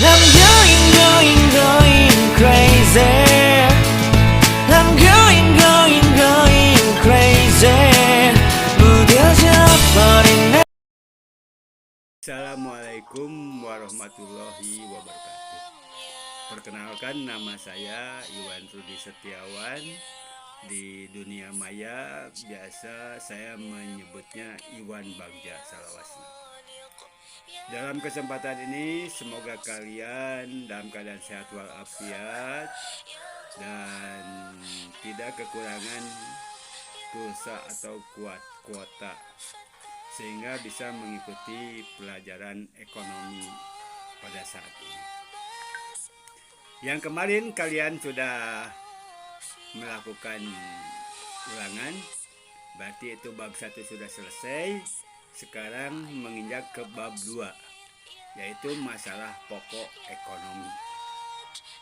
I'm going crazy. I'm going crazy. 무뎌져 버린. Assalamualaikum warahmatullahi wabarakatuh. Perkenalkan, nama saya Iwan Rudi Setiawan. Di dunia maya biasa saya menyebutnya Iwan Bagja Salawasna. Dalam kesempatan ini semoga kalian dalam keadaan sehat walafiat dan tidak kekurangan pulsa atau kuota sehingga bisa mengikuti pelajaran ekonomi pada saat ini. Yang kemarin kalian sudah melakukan ulangan, berarti itu bab 1 sudah selesai. Sekarang menginjak ke bab 2, yaitu masalah pokok ekonomi.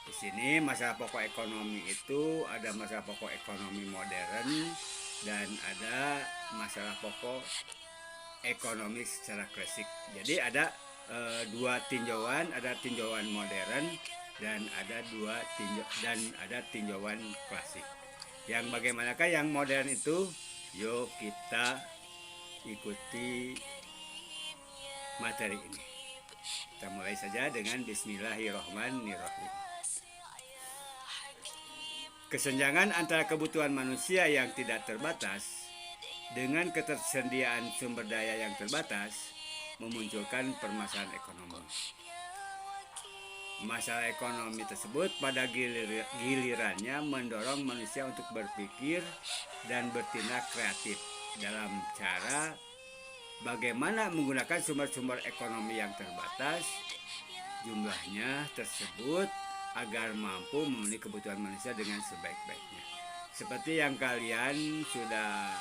Di sini masalah pokok ekonomi itu ada masalah pokok ekonomi modern dan ada masalah pokok ekonomi secara klasik. Jadi ada dua tinjauan, ada tinjauan modern dan ada tinjauan klasik. Yang bagaimanakah yang modern itu? Yuk kita ikuti materi ini. Kita mulai saja dengan Bismillahirrahmanirrahim. Kesenjangan antara kebutuhan manusia yang tidak terbatas dengan ketersediaan sumber daya yang terbatas memunculkan permasalahan ekonomi. Masalah ekonomi tersebut pada gilirannya mendorong manusia untuk berpikir dan bertindak kreatif dalam cara bagaimana menggunakan sumber-sumber ekonomi yang terbatas jumlahnya tersebut agar mampu memenuhi kebutuhan manusia dengan sebaik-baiknya. Seperti yang kalian sudah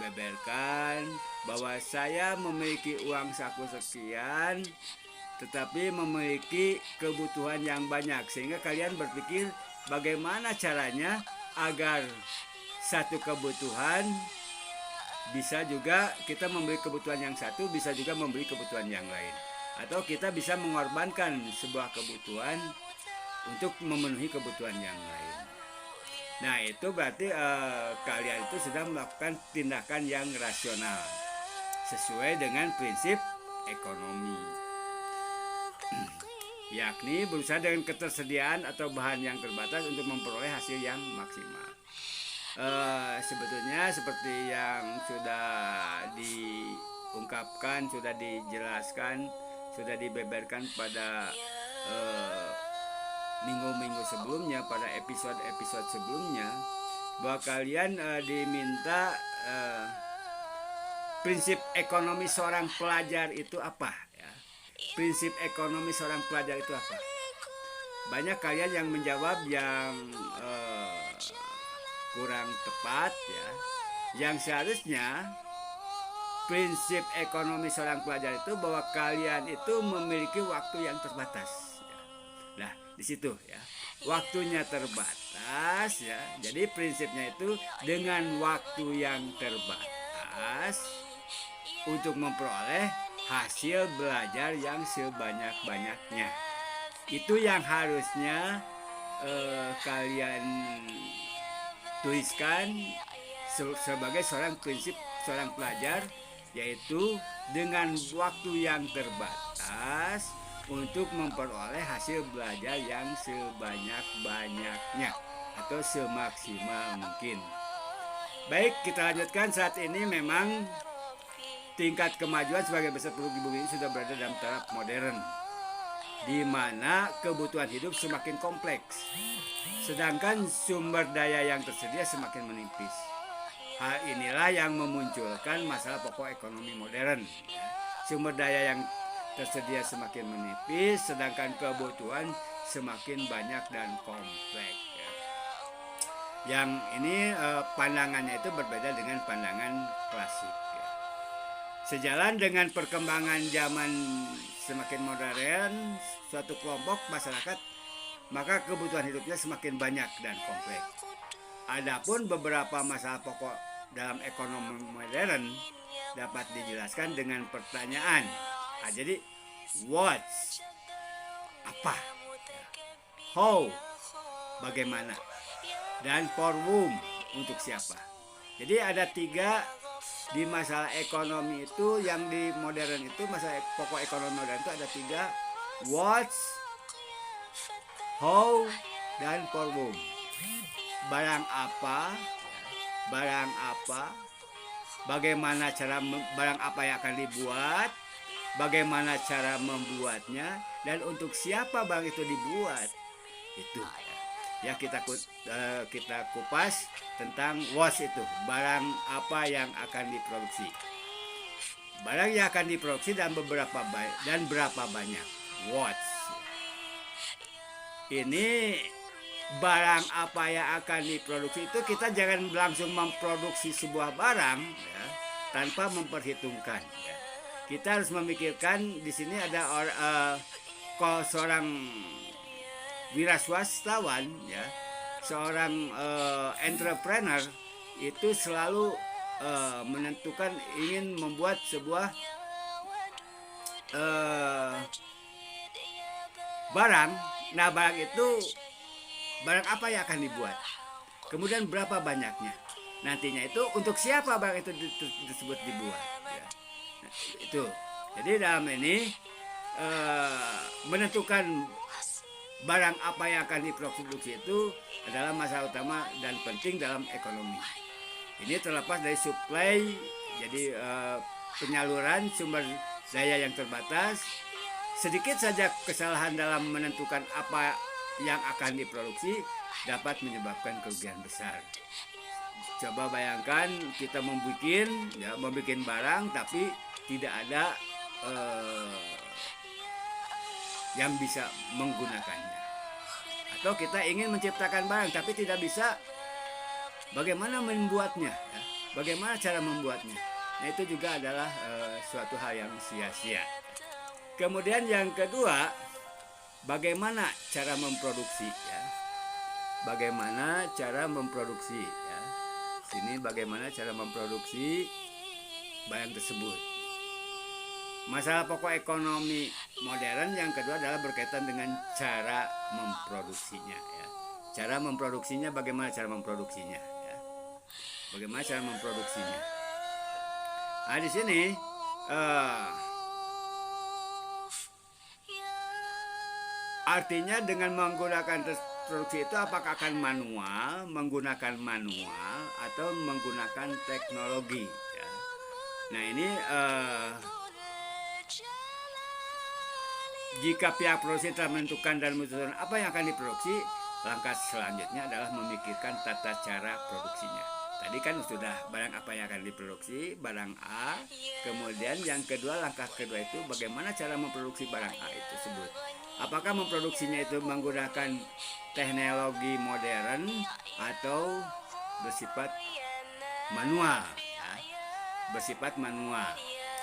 beberkan bahwa saya memiliki uang saku sekian tetapi memiliki kebutuhan yang banyak, sehingga kalian berpikir bagaimana caranya agar satu kebutuhan bisa juga kita membeli kebutuhan yang satu, bisa juga membeli kebutuhan yang lain, atau kita bisa mengorbankan sebuah kebutuhan untuk memenuhi kebutuhan yang lain. Nah, itu berarti kalian itu sudah melakukan tindakan yang rasional sesuai dengan prinsip ekonomi, yakni berusaha dengan ketersediaan atau bahan yang terbatas untuk memperoleh hasil yang maksimal. Sebetulnya seperti yang sudah diungkapkan, sudah dijelaskan, sudah dibeberkan pada minggu-minggu sebelumnya, pada episode sebelumnya, bahwa kalian diminta prinsip ekonomi seorang pelajar itu apa ya? Prinsip ekonomi seorang pelajar itu apa? Banyak kalian yang menjawab yang kurang tepat ya. Yang seharusnya prinsip ekonomi seorang pelajar itu bahwa kalian itu memiliki waktu yang terbatas ya. Nah, di situ ya. Waktunya terbatas ya. Jadi prinsipnya itu dengan waktu yang terbatas untuk memperoleh hasil belajar yang sebanyak-banyaknya. Itu yang harusnya kalian tuliskan sebagai seorang prinsip seorang pelajar, yaitu dengan waktu yang terbatas untuk memperoleh hasil belajar yang sebanyak-banyaknya atau semaksimal mungkin. Baik, kita lanjutkan. Saat ini memang tingkat kemajuan sebagai bangsa penduduk di bumi ini sudah berada dalam tahap modern, di mana kebutuhan hidup semakin kompleks, sedangkan sumber daya yang tersedia semakin menipis. Hal inilah yang memunculkan masalah pokok ekonomi modern. Sumber daya yang tersedia semakin menipis, sedangkan kebutuhan semakin banyak dan kompleks. Yang ini pandangannya itu berbeda dengan pandangan klasik. Sejalan dengan perkembangan zaman semakin modern suatu kelompok masyarakat, maka kebutuhan hidupnya semakin banyak dan kompleks. Adapun beberapa masalah pokok dalam ekonomi modern dapat dijelaskan dengan pertanyaan. Jadi what apa, how, bagaimana, dan for whom, untuk siapa. Jadi ada 3 di masalah ekonomi itu, yang di modern itu, masalah pokok ekonomi modern itu ada 3: what, how, dan for whom. Barang apa, bagaimana cara barang apa yang akan dibuat, bagaimana cara membuatnya, dan untuk siapa barang itu dibuat. Itu ya kita kupas tentang what itu, barang apa yang akan diproduksi, barang yang akan diproduksi, dan berapa banyak. What ini, barang apa yang akan diproduksi itu, kita jangan langsung memproduksi sebuah barang ya, tanpa memperhitungkan ya. Kita harus memikirkan. Di sini ada seorang wira swastawan ya, seorang entrepreneur itu selalu menentukan ingin membuat sebuah barang. Nah, barang itu, barang apa yang akan dibuat, kemudian berapa banyaknya, nantinya itu untuk siapa barang itu tersebut dibuat ya. Nah, itu jadi dalam ini menentukan barang apa yang akan diproduksi itu adalah masalah utama dan penting dalam ekonomi. Ini terlepas dari supply, jadi penyaluran sumber daya yang terbatas. Sedikit saja kesalahan dalam menentukan apa yang akan diproduksi dapat menyebabkan kerugian besar. Coba bayangkan kita membuat barang tapi tidak ada yang bisa menggunakannya. Atau kita ingin menciptakan barang tapi tidak bisa, bagaimana membuatnya ya? Bagaimana cara membuatnya. Nah, itu juga adalah suatu hal yang sia-sia. Kemudian yang kedua, bagaimana cara memproduksi ya? Bagaimana cara memproduksi ya? Sini bagaimana cara memproduksi barang tersebut. Masalah pokok ekonomi modern yang kedua adalah berkaitan dengan cara memproduksinya ya. Cara memproduksinya, bagaimana cara memproduksinya ya? Bagaimana cara memproduksinya. Nah, di sini artinya dengan menggunakan produksi itu apakah akan menggunakan manual atau menggunakan teknologi ya. Nah, ini jika pihak produksi telah menentukan dan memutuskan apa yang akan diproduksi, langkah selanjutnya adalah memikirkan tata cara produksinya. Tadi kan sudah barang apa yang akan diproduksi, barang A. Kemudian yang kedua, langkah kedua itu bagaimana cara memproduksi barang A itu tersebut. Apakah memproduksinya itu menggunakan teknologi modern atau bersifat manual ya. Bersifat manual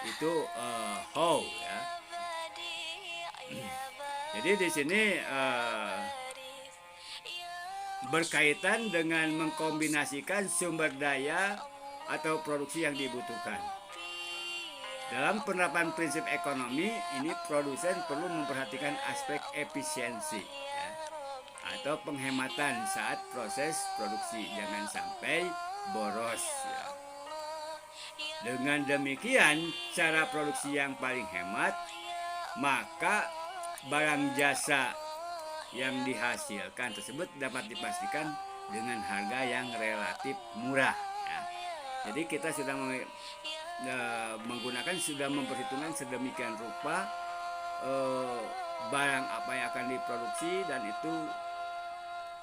itu how ya. Jadi di sini berkaitan dengan mengkombinasikan sumber daya atau produksi yang dibutuhkan. Dalam penerapan prinsip ekonomi ini, produsen perlu memperhatikan aspek efisiensi ya, atau penghematan saat proses produksi, jangan sampai boros ya. Dengan demikian, cara produksi yang paling hemat, maka barang jasa yang dihasilkan tersebut dapat dipastikan dengan harga yang relatif murah ya. Jadi kita sudah memperhitungkan sedemikian rupa barang apa yang akan diproduksi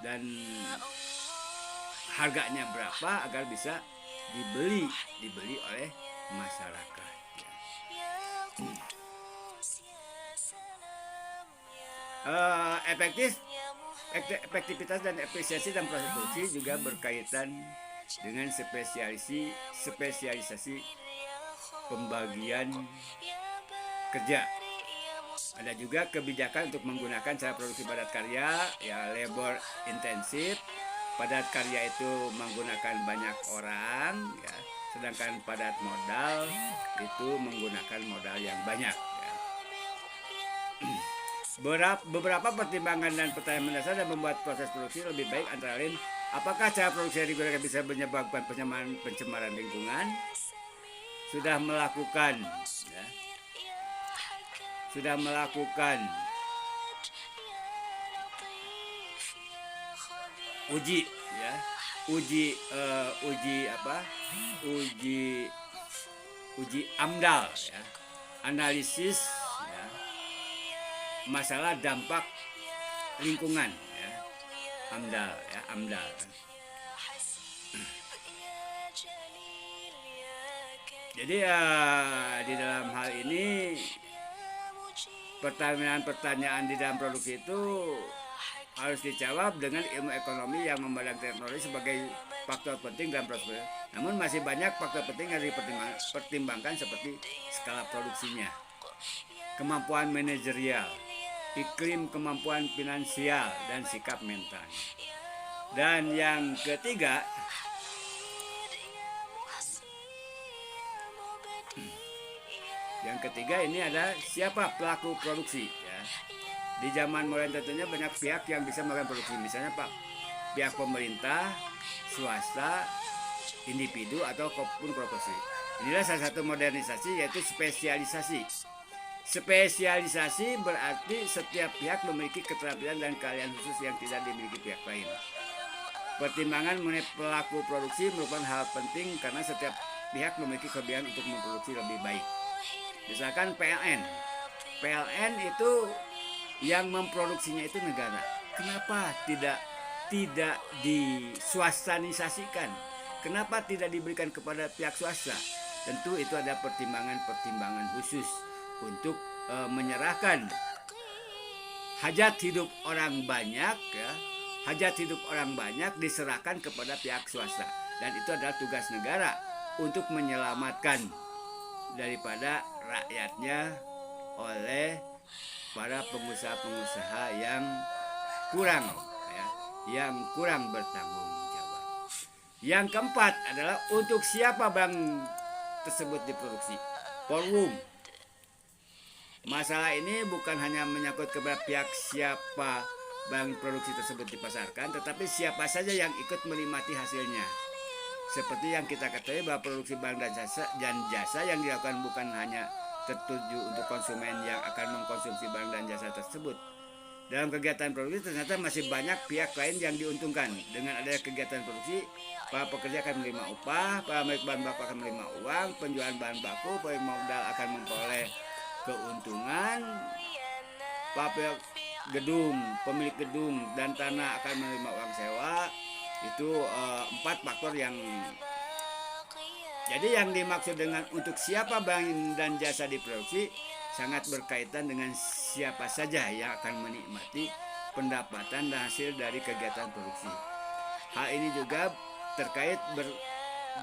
dan harganya berapa agar bisa dibeli oleh masyarakat ya. Efektivitas dan efisiensi dalam proses produksi juga berkaitan dengan spesialisasi pembagian kerja. Ada juga kebijakan untuk menggunakan cara produksi padat karya ya, labor intensif. Padat karya itu menggunakan banyak orang ya, sedangkan padat modal itu menggunakan modal yang banyak ya. Beberapa pertimbangan dan pertanyaan mendasar dan membuat proses produksi lebih baik antara lain apakah cara produksi yang digunakan bisa menyebabkan pencemaran lingkungan, sudah melakukan ya, sudah melakukan uji ya uji uji AMDAL ya, analisis ya, masalah dampak lingkungan ya, AMDAL. Jadi di dalam hal ini pertanyaan-pertanyaan di dalam produksi itu harus dijawab dengan ilmu ekonomi yang memandang teknologi sebagai faktor penting dalam proses. Namun masih banyak faktor penting yang dipertimbangkan seperti skala produksinya, kemampuan manajerial, iklim, kemampuan finansial, dan sikap mental. Dan yang ketiga, ini ada siapa pelaku produksi ya. Di zaman modern tentunya banyak pihak yang bisa melakukan produksi, misalnya pihak pemerintah, swasta, individu ataupun korporasi. Inilah salah satu modernisasi, yaitu spesialisasi. Spesialisasi berarti setiap pihak memiliki keterampilan dan keahlian khusus yang tidak dimiliki pihak lain. Pertimbangan mengenai pelaku produksi merupakan hal penting karena setiap pihak memiliki kelebihan untuk memproduksi lebih baik. Misalkan PLN itu yang memproduksinya itu negara. Kenapa tidak diswastanisasikan? Kenapa tidak diberikan kepada pihak swasta? Tentu itu ada pertimbangan khusus untuk menyerahkan hajat hidup orang banyak ya. Hajat hidup orang banyak diserahkan kepada pihak swasta, dan itu adalah tugas negara untuk menyelamatkan daripada rakyatnya oleh para pengusaha-pengusaha yang kurang bertanggung jawab. Yang keempat adalah untuk siapa barang tersebut diproduksi. Volume. Masalah ini bukan hanya menyangkut kepada pihak siapa barang produksi tersebut dipasarkan, tetapi siapa saja yang ikut menikmati hasilnya. Seperti yang kita ketahui bahwa produksi barang dan jasa yang dilakukan bukan hanya tertuju untuk konsumen yang akan mengkonsumsi barang dan jasa tersebut. Dalam kegiatan produksi ternyata masih banyak pihak lain yang diuntungkan. Dengan adanya kegiatan produksi, para pekerja akan menerima upah, para pemilik bahan baku akan menerima uang, penjualan bahan baku, pemodal akan memperoleh keuntungan, pemilik gedung dan tanah akan menerima uang sewa. Itu 4 faktor yang jadi yang dimaksud dengan untuk siapa barang dan jasa diproduksi sangat berkaitan dengan siapa saja yang akan menikmati pendapatan dan hasil dari kegiatan produksi. Hal ini juga terkait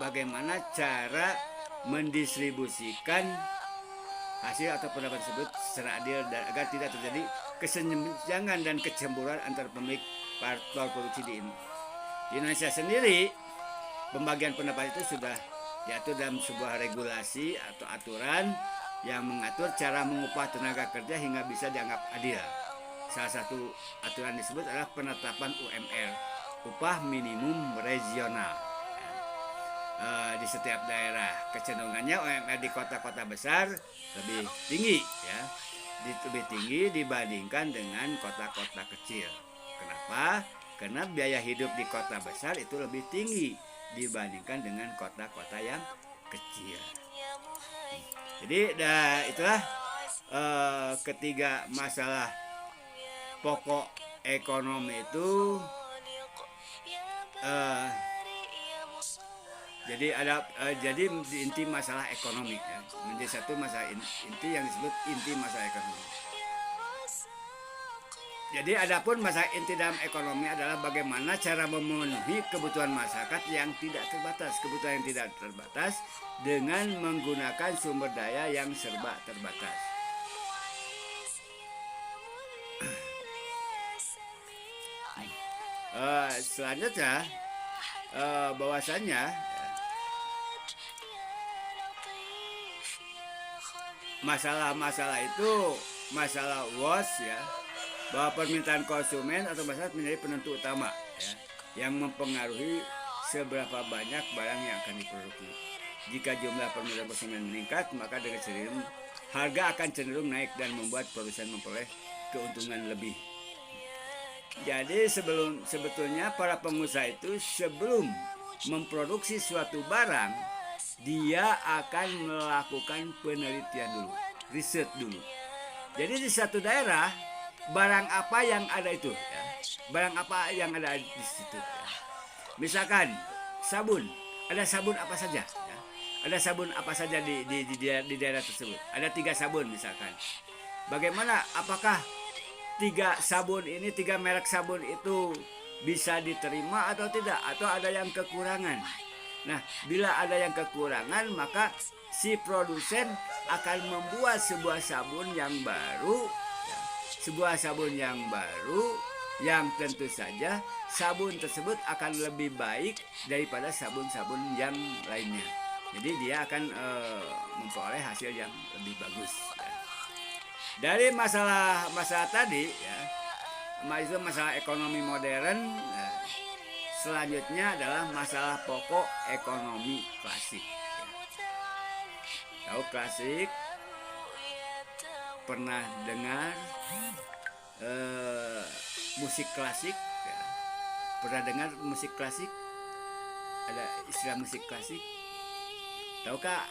bagaimana cara mendistribusikan hasil atau pendapatan tersebut secara adil dan agar tidak terjadi kesenjangan dan kecemburuan antar pemilik faktor produksi di Indonesia sendiri. Pembagian pendapat itu sudah diatur dalam sebuah regulasi atau aturan yang mengatur cara mengupah tenaga kerja hingga bisa dianggap adil. Salah satu aturan disebut adalah penetapan UMR, upah minimum regional. Di setiap daerah kecenderungannya UMR di kota-kota besar lebih tinggi ya, lebih tinggi dibandingkan dengan kota-kota kecil. Kenapa? Karena biaya hidup di kota besar itu lebih tinggi dibandingkan dengan kota-kota yang kecil. Jadi itulah ketiga masalah pokok ekonomi itu. Jadi inti masalah ekonomi ya. Menjadi satu masalah inti yang disebut inti masalah ekonomi. Jadi adapun masalah inti dalam ekonomi adalah bagaimana cara memenuhi kebutuhan masyarakat yang tidak terbatas, kebutuhan yang tidak terbatas dengan menggunakan sumber daya yang serba terbatas. Selanjutnya bahwasannya masalah-masalah itu masalah WOS ya, bahwa permintaan konsumen atau masyarakat menjadi penentu utama ya, yang mempengaruhi seberapa banyak barang yang akan diproduksi. Jika jumlah permintaan konsumen meningkat, maka dengan cenderung harga akan cenderung naik dan membuat produsen memperoleh keuntungan lebih. Jadi sebetulnya para pengusaha itu sebelum memproduksi suatu barang, dia akan melakukan penelitian dulu, riset dulu. Jadi di satu daerah barang apa yang ada itu, ya, barang apa yang ada di situ. Ya. Misalkan sabun, ada sabun apa saja, ya. Ada sabun apa saja di daerah tersebut. Ada 3 sabun misalkan. Bagaimana? Apakah 3 merek sabun itu bisa diterima atau tidak, atau ada yang kekurangan? Nah, bila ada yang kekurangan, maka si produsen akan membuat sebuah sabun yang baru, ya, sebuah sabun yang baru yang tentu saja sabun tersebut akan lebih baik daripada sabun-sabun yang lainnya. Jadi dia akan memperoleh hasil yang lebih bagus. Ya. Dari masalah tadi, ya, itu masalah ekonomi modern. Ya. Selanjutnya adalah masalah pokok ekonomi klasik. Ya. Tahu klasik? Pernah dengar musik klasik? Ya. Pernah dengar musik klasik? Ada istilah musik klasik? Tahukah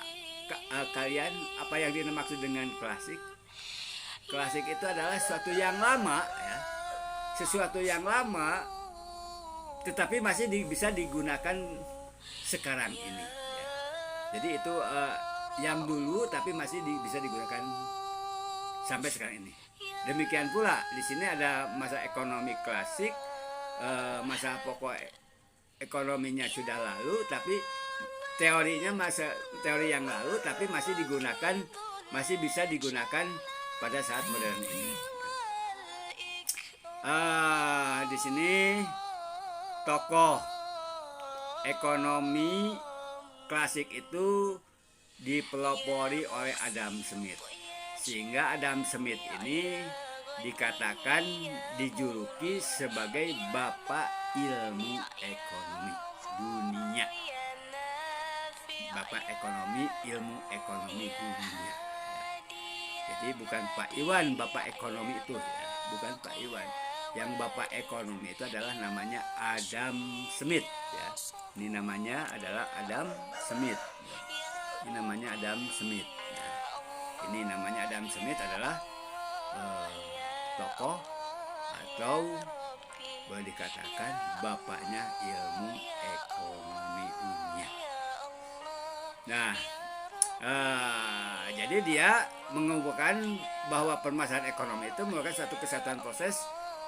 kalian apa yang dimaksud dengan klasik? Klasik itu adalah sesuatu yang lama, ya. Sesuatu yang lama tetapi masih bisa digunakan sekarang ini, ya. Jadi itu yang dulu tapi masih bisa digunakan sampai sekarang ini. Demikian pula di sini ada masa ekonomi klasik, masa pokok ekonominya sudah lalu tapi teorinya teori yang lalu tapi masih bisa digunakan pada saat modern ini. Di sini tokoh ekonomi klasik itu dipelopori oleh Adam Smith, sehingga Adam Smith ini dikatakan dijuluki sebagai bapak ilmu ekonomi dunia. Bapak ekonomi, ilmu ekonomi dunia. Jadi bukan Pak Iwan bapak ekonomi itu, ya. Bukan Pak Iwan. Yang bapak ekonomi itu adalah namanya Adam Smith, ya. Ini namanya adalah Adam Smith. Ini namanya Adam Smith. Ya. Ini namanya Adam Smith adalah tokoh atau boleh dikatakan bapaknya ilmu ekonomi dunia. Nah, jadi dia mengumpulkan bahwa permasalahan ekonomi itu merupakan satu kesatuan proses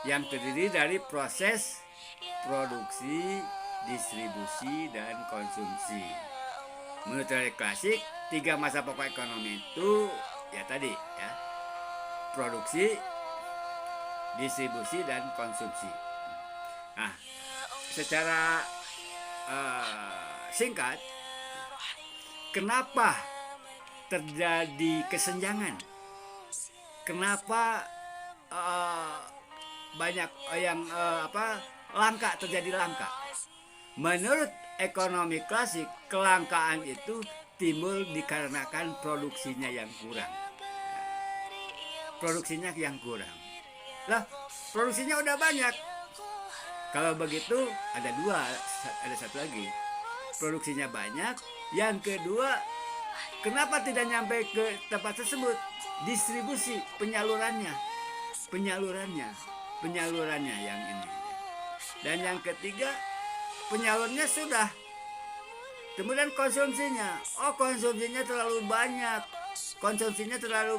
yang terdiri dari proses produksi, distribusi, dan konsumsi. Menurut teori klasik, 3 masa pokok ekonomi itu ya tadi, ya, produksi, distribusi, dan konsumsi. Nah, secara singkat, kenapa terjadi kesenjangan? Kenapa banyak yang terjadi langka? Menurut ekonomi klasik, kelangkaan itu timbul dikarenakan produksinya yang kurang. Produksinya yang kurang. Lah, produksinya udah banyak. Kalau begitu ada satu lagi. Produksinya banyak. Yang kedua, kenapa tidak nyampe ke tempat tersebut? Distribusi, penyalurannya yang ini. Dan yang ketiga, penyalurnya sudah. Kemudian konsumsinya terlalu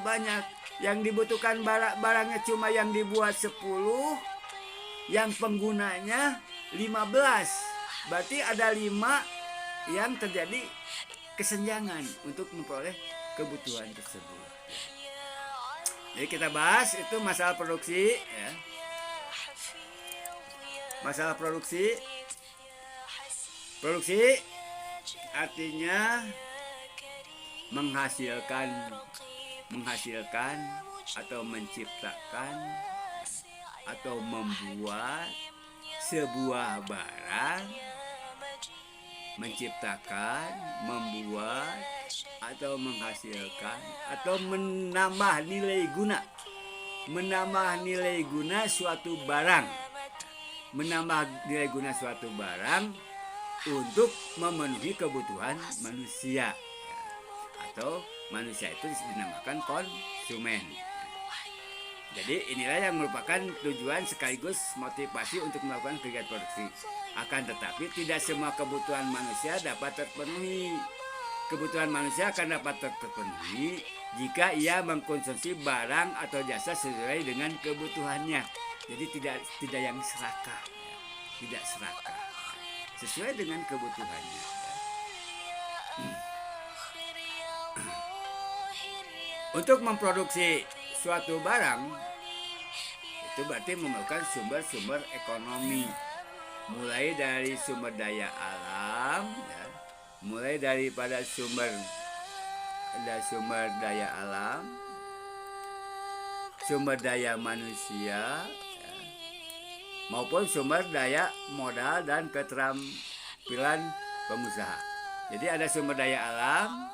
banyak. Yang dibutuhkan barangnya cuma yang dibuat 10, yang penggunanya 15. Berarti ada 5 yang terjadi kesenjangan untuk memperoleh kebutuhan tersebut. Jadi kita bahas itu masalah produksi, ya. Masalah produksi artinya menghasilkan atau menciptakan atau membuat sebuah barang, menciptakan, membuat atau menghasilkan atau menambah nilai guna suatu barang, menambah nilai guna suatu barang untuk memenuhi kebutuhan manusia, atau manusia itu dinamakan konsumen. Jadi inilah yang merupakan tujuan sekaligus motivasi untuk melakukan kegiatan produksi. Akan tetapi tidak semua kebutuhan manusia dapat terpenuhi. Kebutuhan manusia akan dapat terpenuhi jika ia mengkonsumsi barang atau jasa sesuai dengan kebutuhannya. Jadi tidak yang serakah, tidak serakah, sesuai dengan kebutuhannya. Untuk memproduksi suatu barang itu berarti memerlukan sumber-sumber ekonomi, mulai dari sumber daya alam, ya, mulai daripada sumber daya alam, sumber daya manusia, ya, maupun sumber daya modal dan keterampilan pengusaha. Jadi ada sumber daya alam,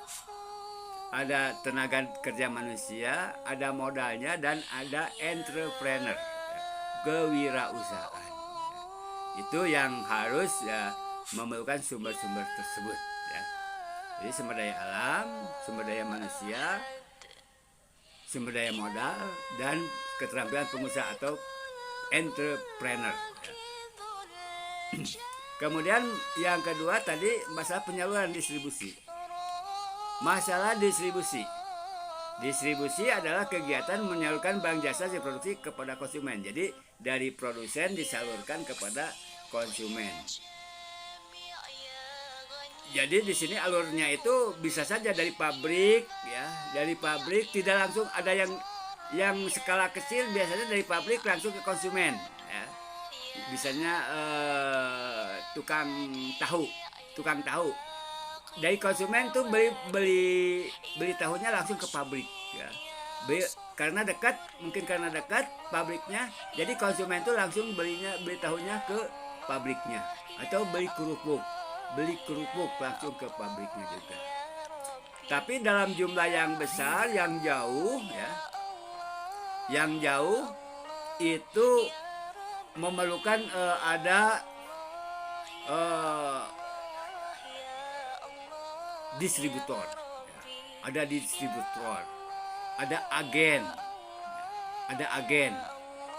ada tenaga kerja manusia, ada modalnya, dan ada entrepreneur, kewirausahaan. Itu yang harus ya memerlukan sumber-sumber tersebut. Ya. Jadi sumber daya alam, sumber daya manusia, sumber daya modal, dan keterampilan pengusaha atau entrepreneur. Ya. Kemudian yang kedua tadi masalah penyaluran distribusi. Masalah distribusi. Distribusi adalah kegiatan menyalurkan barang jasa hasil produksi kepada konsumen. Jadi dari produsen disalurkan kepada konsumen. Jadi di sini alurnya itu bisa saja dari pabrik, ya, dari pabrik tidak langsung, ada yang skala kecil biasanya dari pabrik langsung ke konsumen, ya. Misalnya tukang tahu. Dari konsumen tuh beli tahunya langsung ke pabrik, ya. Karena dekat pabriknya, jadi konsumen tuh langsung beli tahunya ke pabriknya, atau beli kerupuk langsung ke pabriknya juga. Tapi dalam jumlah yang besar, yang jauh, ya, yang jauh itu memerlukan ada distributor, ya. Ada distributor, ada agen,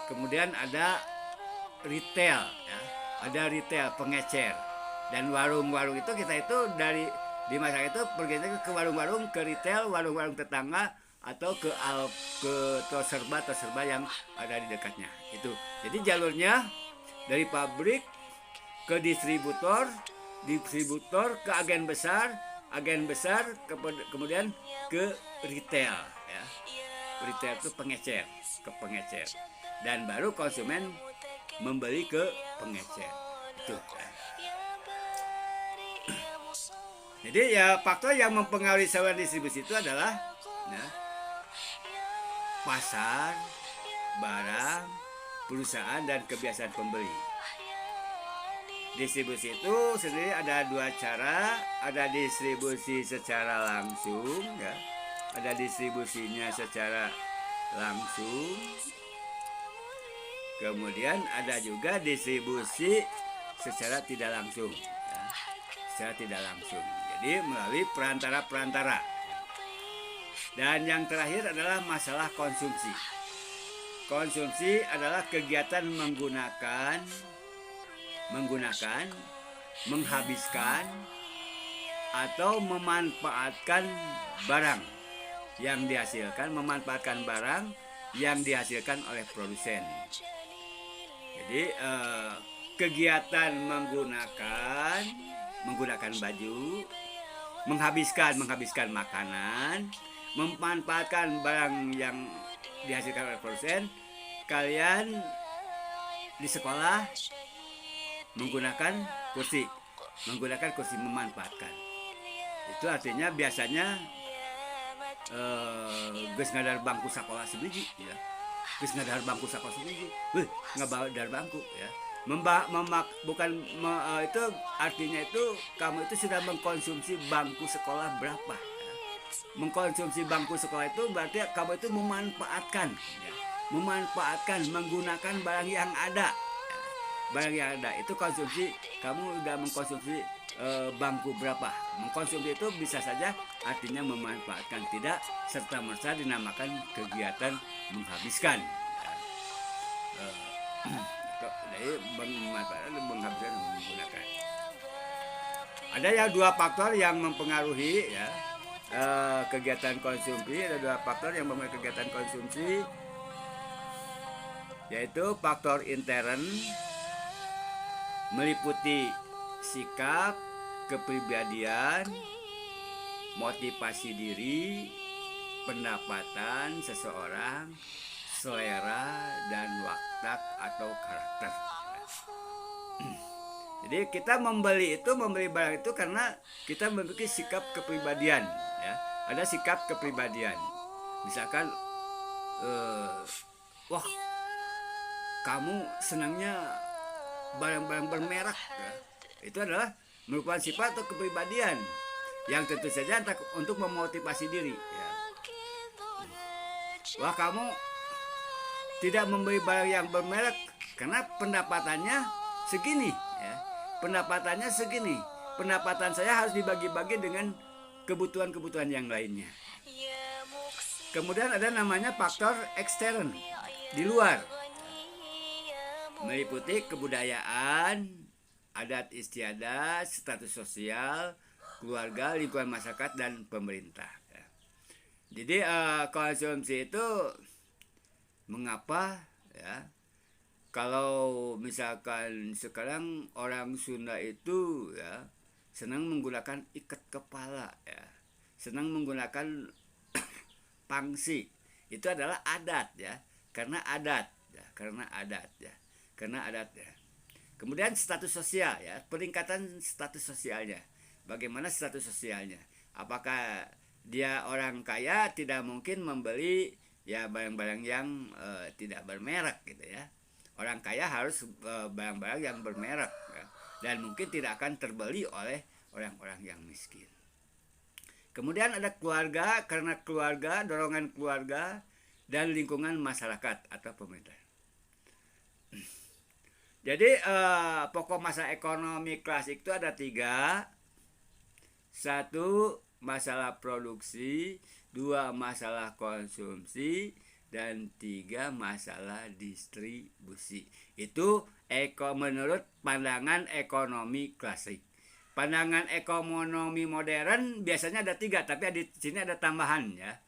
kemudian ada retail, ya. Ada retail pengecer, dan warung-warung itu kita itu di masa itu pergi ke warung-warung, ke retail, warung-warung tetangga, atau ke serba yang ada di dekatnya itu. Jadi jalurnya dari pabrik ke distributor ke agen besar, kemudian ke retail, ya. Retail itu pengecer, ke pengecer, dan baru konsumen membeli ke pengecer itu, ya. Jadi ya faktor yang mempengaruhi saluran distribusi itu adalah, ya, pasar, barang, perusahaan, dan kebiasaan pembeli. Distribusi itu sendiri ada dua cara, ada distribusi secara langsung, ya, ada distribusinya secara langsung, kemudian ada juga distribusi secara tidak langsung, ya, secara tidak langsung. Jadi melalui perantara-perantara. Dan yang terakhir adalah masalah konsumsi. Konsumsi adalah kegiatan menggunakan, menghabiskan, atau memanfaatkan barang yang dihasilkan oleh produsen. Jadi kegiatan menggunakan baju, menghabiskan makanan, memanfaatkan barang yang dihasilkan oleh produsen. Kalian di sekolah menggunakan kursi memanfaatkan. Itu artinya biasanya geus ngadar bangku sekolah sebiji ya. Geus ngadar bangku sekolah sebiji. Ngadar bangku ya. Itu artinya itu kamu itu sudah mengkonsumsi bangku sekolah berapa ya. Mengkonsumsi bangku sekolah itu berarti kamu itu memanfaatkan ya. Menggunakan barang yang ada ya. Barang yang ada itu konsumsi, kamu udah mengkonsumsi bangku berapa. Mengkonsumsi itu bisa saja artinya memanfaatkan, tidak serta-merta dinamakan kegiatan menghabiskan ya. Jadi menghabiskan menggunakan. Ada yang dua faktor yang mempengaruhi ya kegiatan konsumsi. Ada dua faktor yang mempengaruhi kegiatan konsumsi, yaitu faktor intern meliputi sikap, kepribadian, motivasi diri, pendapatan seseorang, selera, dan watak atau karakter. Jadi kita membeli barang itu karena kita memiliki sikap kepribadian ya. Ada sikap kepribadian. Misalkan wah, kamu senangnya barang-barang bermerek ya. Itu adalah merupakan sifat atau kepribadian yang tentu saja untuk memotivasi diri ya. Wah, kamu tidak membeli barang yang bermerek karena pendapatannya segini ya. Pendapatan saya harus dibagi-bagi dengan kebutuhan-kebutuhan yang lainnya. Kemudian ada namanya faktor ekstern, di luar, meliputi kebudayaan, adat istiadat, status sosial, keluarga, lingkungan masyarakat, dan pemerintah ya. Jadi konsumsi itu mengapa ya, kalau misalkan sekarang orang Sunda itu ya senang menggunakan ikat kepala ya, senang menggunakan pangsi, itu adalah adat ya, karena adat ya. Kemudian status sosial ya, peningkatan status sosialnya. Bagaimana status sosialnya? Apakah dia orang kaya, tidak mungkin membeli ya barang-barang yang tidak bermerek gitu ya. Orang kaya harus barang-barang yang bermerek ya, dan mungkin tidak akan terbeli oleh orang-orang yang miskin. Kemudian ada keluarga, karena keluarga, dorongan keluarga, dan lingkungan masyarakat atau pemerintah. Jadi pokok masalah ekonomi klasik itu ada 3. 1, masalah produksi, 2, masalah konsumsi, dan 3, masalah distribusi. Itu menurut pandangan ekonomi klasik. Pandangan ekonomi modern biasanya ada 3, tapi di sini ada tambahan ya,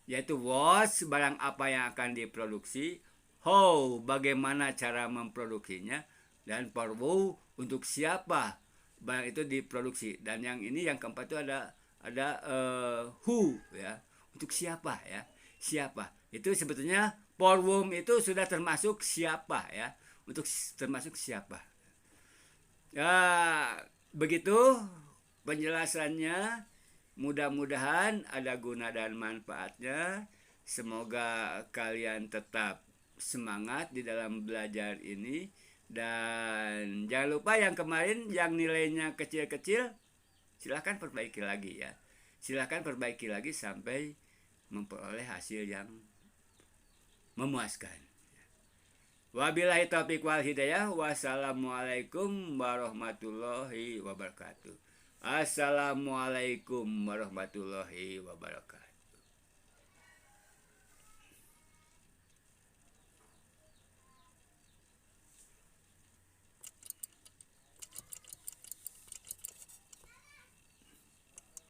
yaitu what, barang apa yang akan diproduksi, how, bagaimana cara memproduksinya, dan for who, untuk siapa barang itu diproduksi. Dan yang ini yang keempat itu ada who ya, untuk siapa ya, siapa. Itu sebetulnya for whom itu sudah termasuk siapa ya, untuk termasuk siapa ya. Begitu penjelasannya, mudah-mudahan ada guna dan manfaatnya. Semoga kalian tetap semangat di dalam belajar ini. Dan jangan lupa yang kemarin yang nilainya kecil-kecil, silahkan perbaiki lagi ya. Silahkan perbaiki lagi sampai memperoleh hasil yang memuaskan. Wabillahi taufiq wal hidayah. Wassalamualaikum warahmatullahi wabarakatuh. Assalamualaikum warahmatullahi wabarakatuh.